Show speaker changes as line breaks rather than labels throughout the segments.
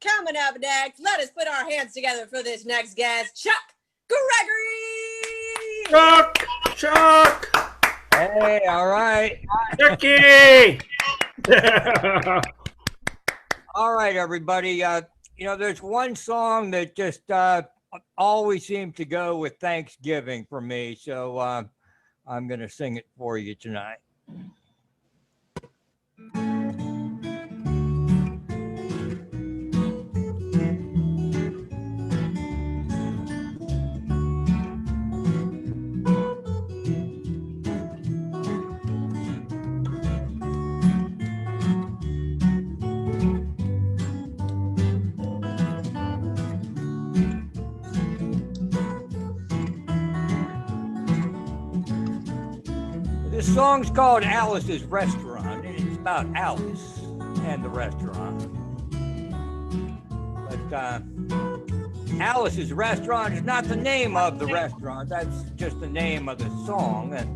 Coming up next, let us put our hands together for this next guest, Chuck Gregory.
Chuck.
Hey, all right.
Chucky.
All right, everybody. There's one song that just always seems to go with Thanksgiving for me. So I'm going to sing it for you tonight. This song's called Alice's Restaurant, and it's about Alice and the restaurant. But Alice's Restaurant is not the name of the restaurant. That's just the name of the song, and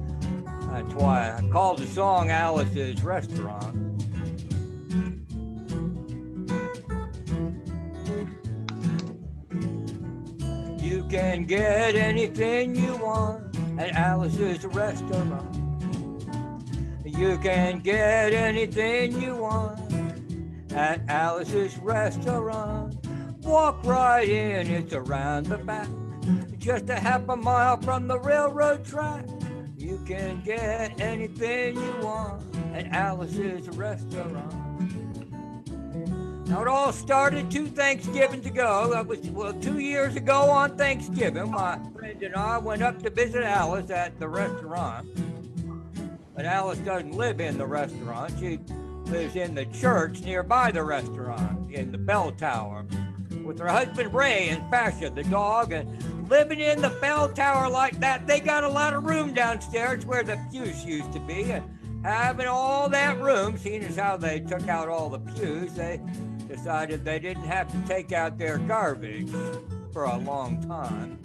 that's why I called the song Alice's Restaurant. You can get anything you want at Alice's Restaurant. You can get anything you want at Alice's Restaurant. Walk right in, it's around the back, just a half a mile from the railroad track. You can get anything you want at Alice's Restaurant. Now it all started 2 Thanksgivings ago. That was 2 years ago on Thanksgiving. My friend and I went up to visit Alice at the restaurant. But Alice doesn't live in the restaurant. She lives in the church nearby the restaurant in the bell tower with her husband Ray and Fascia, the dog. And living in the bell tower like that, they got a lot of room downstairs where the pews used to be. And having all that room, seeing as how they took out all the pews, they decided they didn't have to take out their garbage for a long time.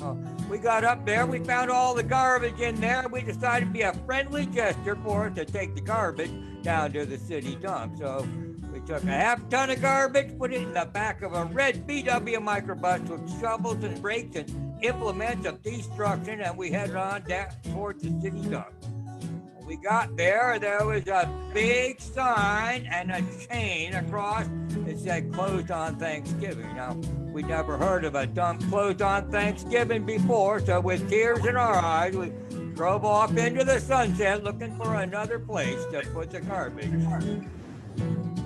We got up there, we found all the garbage in there, and we decided to be a friendly gesture for us to take the garbage down to the city dump. So we took a half ton of garbage, put it in the back of a red VW microbus with shovels and rakes and implements of destruction, and we headed on down towards the city dump. When we got there, there was a big sign and a chain across that said closed on Thanksgiving. Now, we never heard of a dump closed on Thanksgiving before, so with tears in our eyes, we drove off into the sunset looking for another place to put the garbage.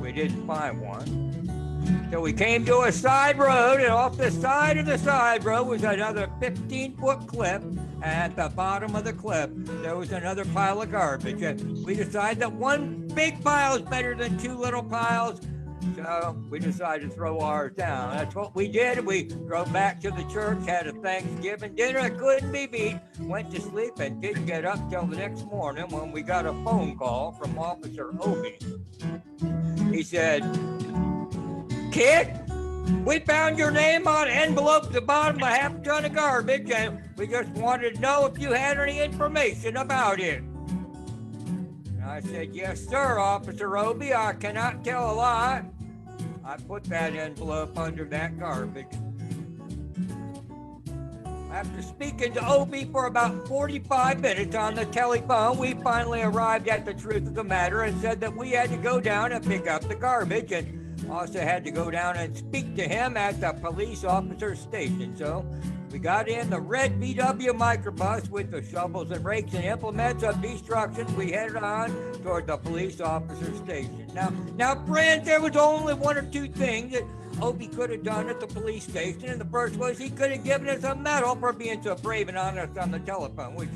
We didn't find one. So we came to a side road, and off the side of the side road was another 15-foot cliff. And at the bottom of the cliff, there was another pile of garbage. And we decided that one big pile is better than 2 little piles. So we decided to throw ours down. That's what we did. We drove back to the church, had a Thanksgiving dinner that couldn't be beat, went to sleep, and didn't get up till the next morning when we got a phone call from Officer Obi. He said, "Kid, we found your name on an envelope at the bottom of a half ton of garbage, and we just wanted to know if you had any information about it." I said, "Yes, sir, Officer Obi, I cannot tell a lie." I put that envelope under that garbage. After speaking to Obi for about 45 minutes on the telephone, we finally arrived at the truth of the matter and said that we had to go down and pick up the garbage, and also had to go down and speak to him at the police officer's station. So we got in the red VW microbus with the shovels and rakes and implements of destruction. We headed on toward the police officer's station. Now, friends, there was only 1 or 2 things that Obi could have done at the police station. And the first was he could have given us a medal for being so brave and honest on the telephone, which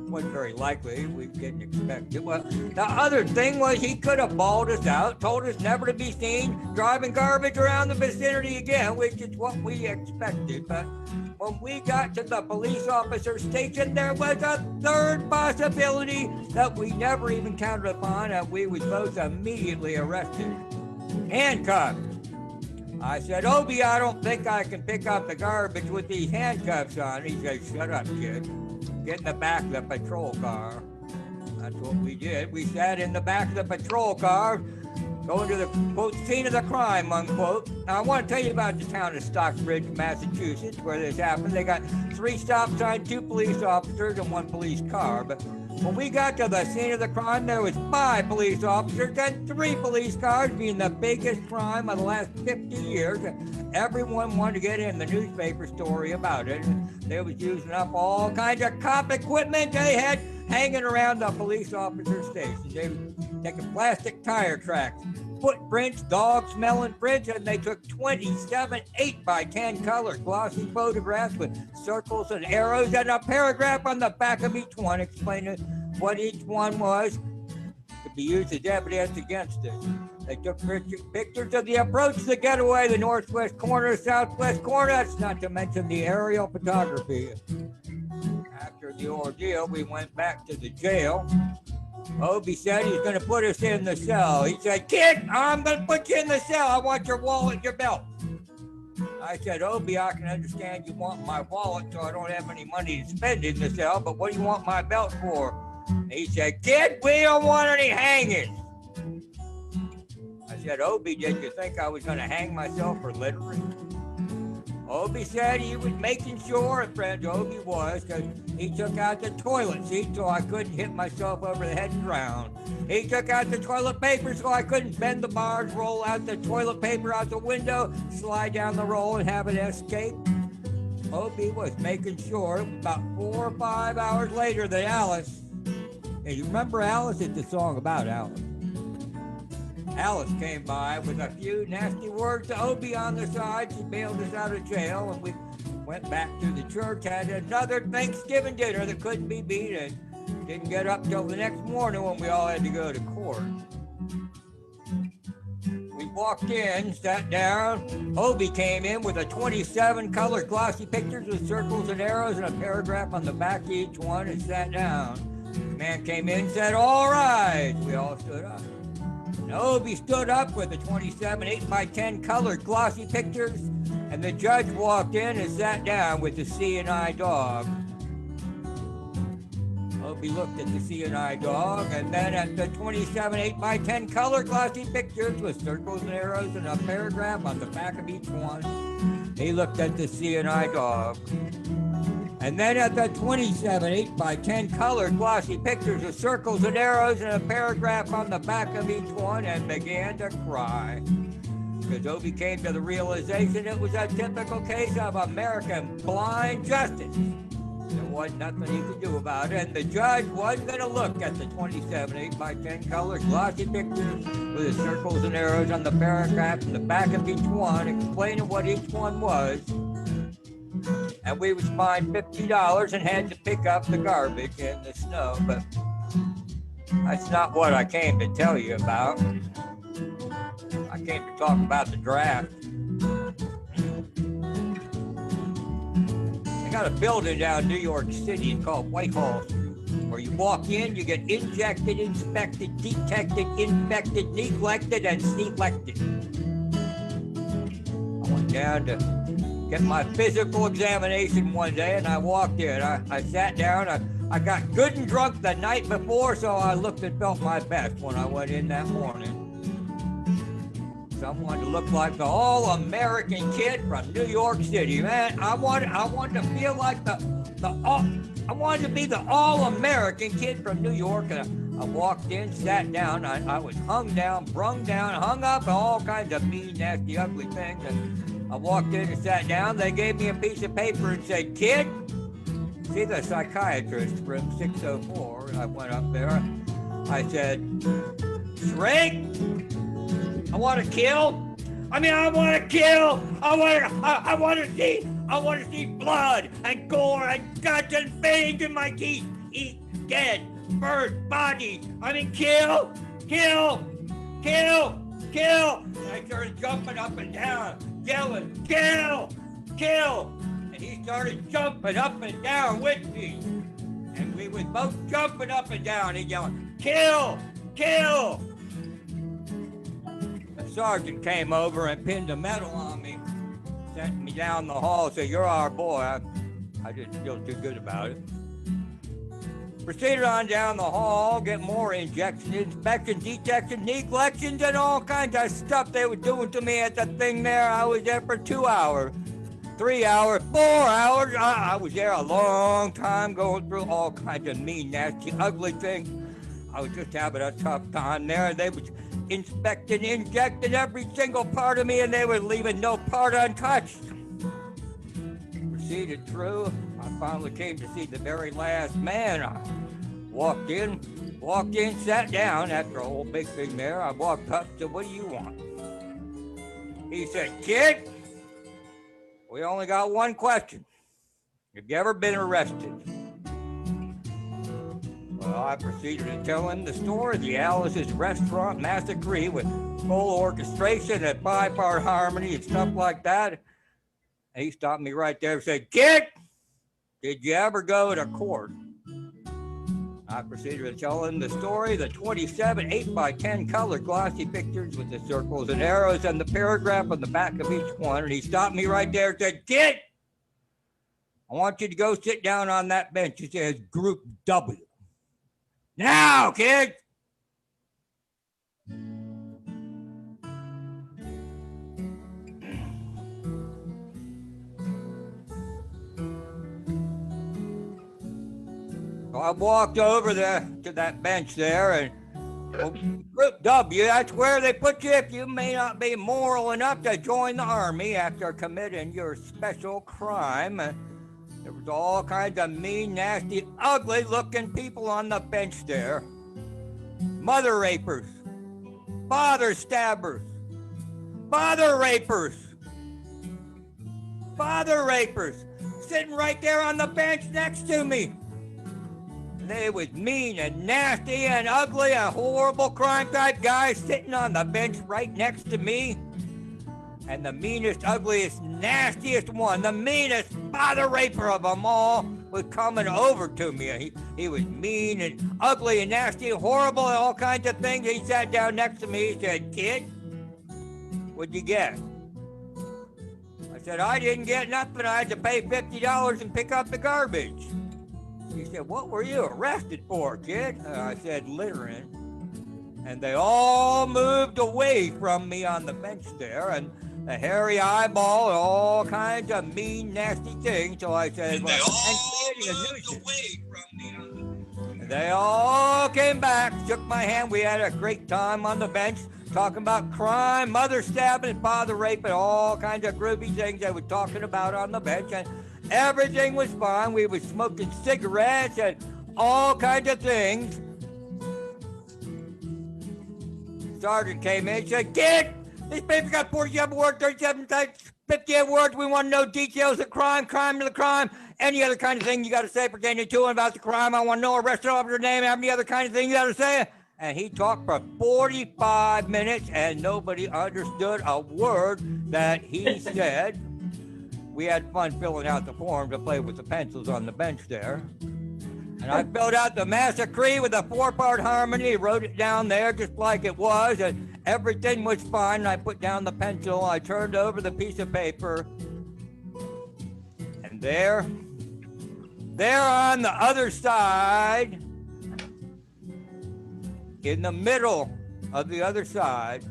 wasn't very likely. We didn't expect it. Well, the other thing was he could have bawled us out, told us never to be seen driving garbage around the vicinity again, which is what we expected. But when we got to the police officer station, there was a 3rd possibility that we never even counted upon, and we were both immediately arrested. Handcuffed. I said, "Obi, I don't think I can pick up the garbage with these handcuffs on." He said, "Shut up, kid. Get in the back of the patrol car." That's what we did. We sat in the back of the patrol car, going to the, quote, scene of the crime, unquote. Now, I want to tell you about the town of Stockbridge, Massachusetts, where this happened. They got 3 stop signs, 2 police officers, and 1 police car. But when we got to the scene of the crime, there was 5 police officers and 3 police cars, being the biggest crime of the last 50 years. Everyone wanted to get in the newspaper story about it. They was using up all kinds of cop equipment they had hanging around the police officer station. They were taking plastic tire tracks, footprints, dog smelling prints, and they took 27 8x10 color glossy photographs with circles and arrows and a paragraph on the back of each one explaining what each one was to be used as evidence against it. They took pictures of the approach to the getaway, the northwest corner, southwest corner. That's not to mention the aerial photography. After the ordeal, we went back to the jail. Obie said he's going to put us in the cell. He said, "Kid, I'm going to put you in the cell. I want your wallet, your belt." I said, "Obie, I can understand you want my wallet, so I don't have any money to spend in the cell, but what do you want my belt for?" He said, "Kid, we don't want any hangings." I said, "Obie, did you think I was going to hang myself for littering?" Obie said he was making sure, and friends, Obie was, because he took out the toilet seat so I couldn't hit myself over the head and drown. He took out the toilet paper so I couldn't bend the bars, roll out the toilet paper out the window, slide down the roll and have it escape. Obie was making sure. About 4 or 5 hours later that Alice, and you remember Alice? It's a song about Alice. Alice came by with a few nasty words to Obie on the side. She bailed us out of jail, and we went back to the church, had another Thanksgiving dinner that couldn't be beat, and didn't get up till the next morning when we all had to go to court. We walked in, sat down. Obie came in with a 27 color glossy pictures with circles and arrows and a paragraph on the back of each one, and sat down. The man came in and said, "All right." We all stood up. And Obie stood up with the 27 8x10 colored glossy pictures, and the judge walked in and sat down with the C&I dog. Obie looked at the C&I dog, and then at the 27 8x10 color glossy pictures with circles and arrows and a paragraph on the back of each one. He looked at the C&I dog. And then at the 27 8x10 colored glossy pictures with circles and arrows and a paragraph on the back of each one, and began to cry. Because Obie came to the realization it was a typical case of American blind justice. There wasn't nothing he could do about it, and the judge wasn't going to look at the 27 8x10 colored glossy pictures with the circles and arrows on the paragraph in the back of each one, explaining what each one was. And we was fined $50 and had to pick up the garbage in the snow. But that's not what I came to tell you about. I came to talk about the draft. They got a building down in New York City called Whitehall, where you walk in, you get injected, inspected, detected, infected, neglected, and selected. I went down to get my physical examination one day, and I walked in. I sat down. I got good and drunk the night before, so I looked and felt my best when I went in that morning. Someone to look like the all-American kid from New York City, man. I wanted to feel like I wanted to be the all-American kid from New York. And I walked in, sat down. I was hung down, brung down, hung up, and all kinds of mean, nasty, ugly things. And I walked in and sat down. They gave me a piece of paper and said, "Kid, see the psychiatrist, room 604. And I went up there. I said, "Shrink, I want to kill. I want to kill. I want to see blood and gore and guts and veins in my teeth. Eat dead, burnt bodies. Kill. And I started jumping up and down, yelling, "Kill! And he started jumping up and down with me. And we was both jumping up and down and yelling, "Kill! The sergeant came over and pinned a medal on me, sent me down the hall, said, "You're our boy." I didn't feel too good about it. Proceeded on down the hall, get more injections, inspections, detections, neglections, and all kinds of stuff they were doing to me at the thing there. I was there for 2 hours, 3 hours, 4 hours. I was there a long time going through all kinds of mean, nasty, ugly things. I was just having a tough time there. They was inspecting, injecting every single part of me, and they were leaving no part untouched. Proceeded through. I finally came to see the very last man. I walked in, sat down after a whole big thing there. I walked up, said, "What do you want?" He said, "Kid, we only got one question. Have you ever been arrested?" Well, I proceeded to tell him the story of the Alice's Restaurant Massacre with full orchestration and 5-part harmony and stuff like that. And he stopped me right there and said, "Kid, did you ever go to court?" I proceeded to tell him the story, the 27 8x10 color glossy pictures with the circles and arrows and the paragraph on the back of each one. And he stopped me right there and said, "Kid, I want you to go sit down on that bench. It says Group W. Now, kid." So I walked over there to that bench there, and well, Group W, that's where they put you if you may not be moral enough to join the Army after committing your special crime. There was all kinds of mean, nasty, ugly-looking people on the bench there. Mother rapers, father stabbers, father rapers, sitting right there on the bench next to me. They was mean and nasty and ugly and horrible crime type guys sitting on the bench right next to me. And the meanest, ugliest, nastiest one, the meanest father raper of them all, was coming over to me. He was mean and ugly and nasty and horrible and all kinds of things. He sat down next to me. He said, "Kid, what'd you get?" I said, "I didn't get nothing. I had to pay $50 and pick up the garbage." He said, "What were you arrested for, kid?" I said, "Littering." And they all moved away from me on the bench there, and the hairy eyeball and all kinds of mean, nasty things. So I said, "Well, and they all came back, shook my hand. We had a great time on the bench, talking about crime, mother stabbing, father raping, all kinds of groovy things they were talking about on the bench. And everything was fine. We were smoking cigarettes and all kinds of things. Sergeant came in and said, "Kid, this paper got 47 words, 37 types, 58 words. We want to know details of crime to the crime, any other kind of thing you got to say pertaining to and about the crime. I want to know arrested officer name, any other kind of thing you got to say." And he talked for 45 minutes and nobody understood a word that he said. We had fun filling out the form to play with the pencils on the bench there. And I filled out the massacre with a 4-part harmony, wrote it down there just like it was, and everything was fine. And I put down the pencil, I turned over the piece of paper, and there on the other side, in the middle of the other side,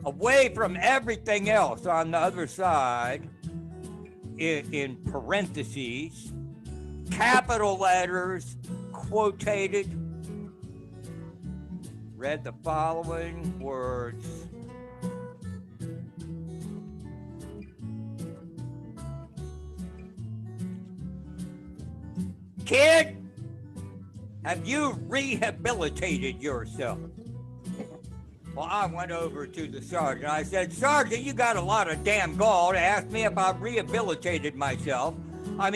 away from everything else on the other side, in parentheses, capital letters, quotated, read the following words. "Kid, have you rehabilitated yourself?" Well, I went over to the sergeant. I said, "Sergeant, you got a lot of damn gall to ask me if I've rehabilitated myself. I'm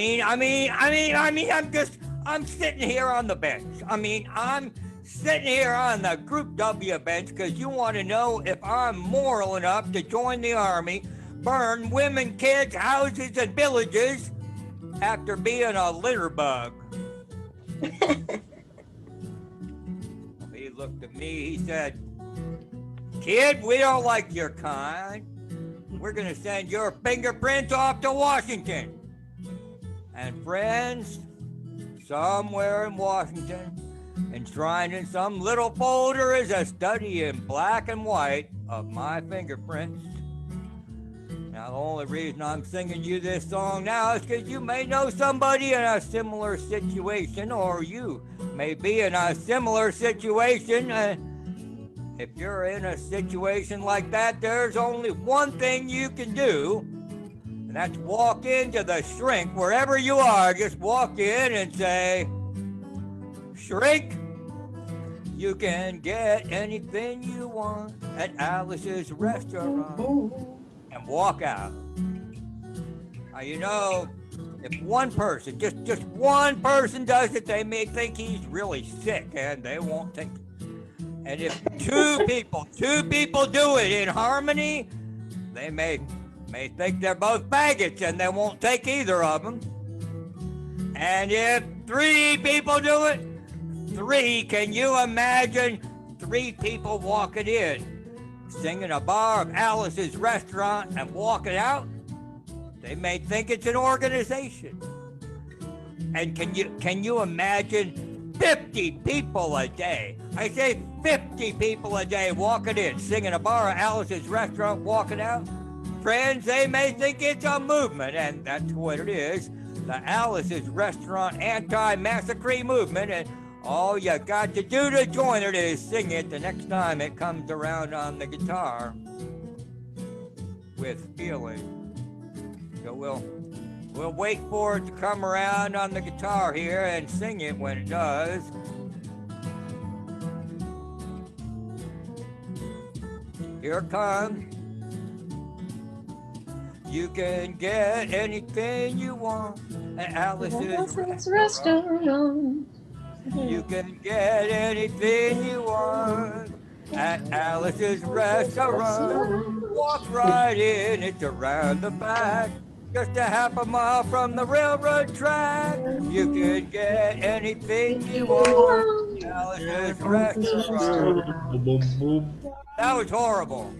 sitting here on the bench. I'm sitting here on the Group W bench because you want to know if I'm moral enough to join the Army, burn women, kids, houses, and villages after being a litter bug." He looked at me, he said, "Kid, we don't like your kind. We're going to send your fingerprints off to Washington. And friends, somewhere in Washington, enshrined in some little folder is a study in black and white of my fingerprints. Now, the only reason I'm singing you this song now is because you may know somebody in a similar situation, or you may be in a similar situation. If you're in a situation like that, there's only one thing you can do, and that's walk into the shrink, wherever you are. Just walk in and say, "Shrink, you can get anything you want at Alice's restaurant," and walk out. Now, you know, if one person, just one person does it, they may think he's really sick and they won't take it. And if two people do it in harmony, they may think they're both maggots and they won't take either of them. And if three people do it, can you imagine three people walking in, singing a bar of Alice's restaurant and walking out? They may think it's an organization. And can you imagine 50 people a day? I say 50 people a day walking in, singing a bar of Alice's restaurant, walking out. Friends, they may think it's a movement, and that's what it is. The Alice's Restaurant Anti-Massacre Movement, and all you got to do to join it is sing it the next time it comes around on the guitar with feeling. So we'll wait for it to come around on the guitar here and sing it when it does. Here it comes. You can get anything you want at Alice's restaurant. You can get anything you want at Alice's restaurant. Walk right in, it's around the back, just a half a mile from the railroad track. You can get anything you want at Alice's restaurant. That was horrible.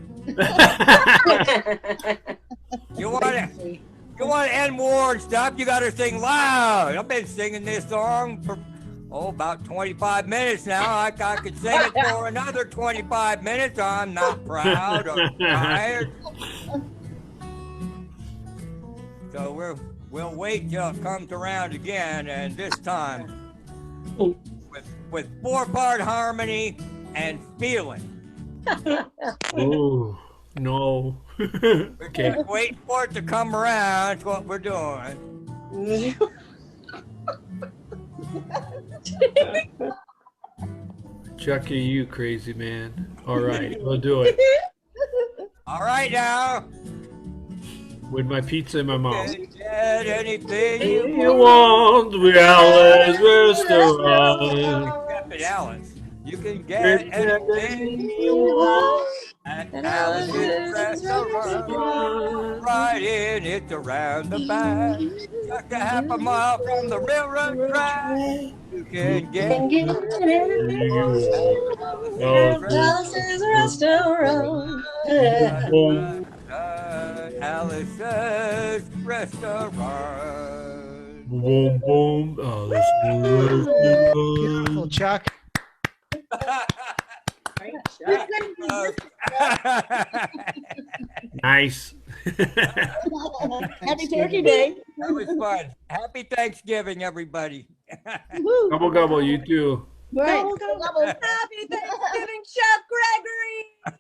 You want to end war and stuff, you got to sing loud. I've been singing this song for about 25 minutes now. I could sing it for another 25 minutes. I'm not proud or tired. So we'll wait till it comes around again, and this time with 4-part harmony and feeling.
Oh, no. Okay.
Just wait for it to come around. That's what we're doing.
Chucky, you crazy man. All right, we'll do it.
All right now.
With my pizza in my mouth.
Get anything
You want the Alice restaurant.
Alice. You can get anything you want at Alice's restaurant. Right in, it's around the back, just a half a mile from the railroad track. You can get anything you want at
Alice's restaurant.
Alice's restaurant.
Boom, boom, Alice's
Beautiful, Chuck.
Nice.
Happy Turkey Day.
That was fun. Happy Thanksgiving, everybody.
Gobble, gobble, you too.
Right. Happy Thanksgiving, Chef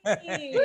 Gregory.